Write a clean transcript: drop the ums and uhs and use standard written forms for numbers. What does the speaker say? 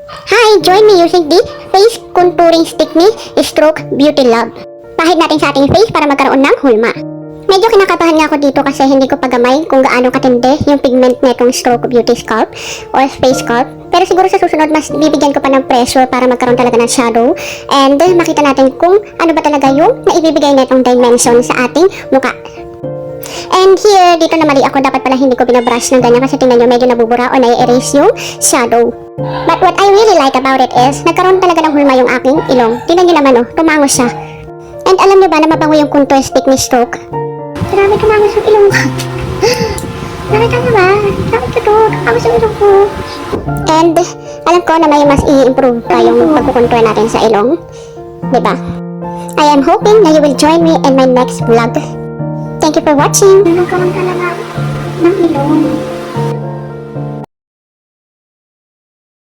Hi! Join me using the Face Contouring Stick ni Stroke Beauty Lab. Pahid natin sa ating face para magkaroon ng hulma. Medyo kinakabahan nga ako dito kasi hindi ko pagamay kung gaano katindi yung pigment na itong Stroke Beauty Sculpt or Face Sculpt. Pero siguro sa susunod mas bibigyan ko pa ng pressure para magkaroon talaga ng shadow. And makita natin kung ano ba talaga yung naibibigay na itong dimension sa ating mukha. And here, dito na mali ako. Dapat pala hindi ko binabrush ng ganyan kasi tingnan nyo medyo nabubura o nai-erase yung shadow. But what I really like about it is, nagkaroon talaga ng hulma yung aking ilong. Tingnan nyo naman tumango siya. And alam nyo ba na mabango yung contour stick ni Stroke? Grabe, tumangos yung ilong ko. Nakita nyo ba? Bakit ito? Tumangos yung ilong ko. And alam ko na may mas i-improve pa yung pagkukontour natin sa ilong. Diba? I am hoping na you will join me in my next vlog. Thank you for watching. Nagkaroon talaga ng ilong.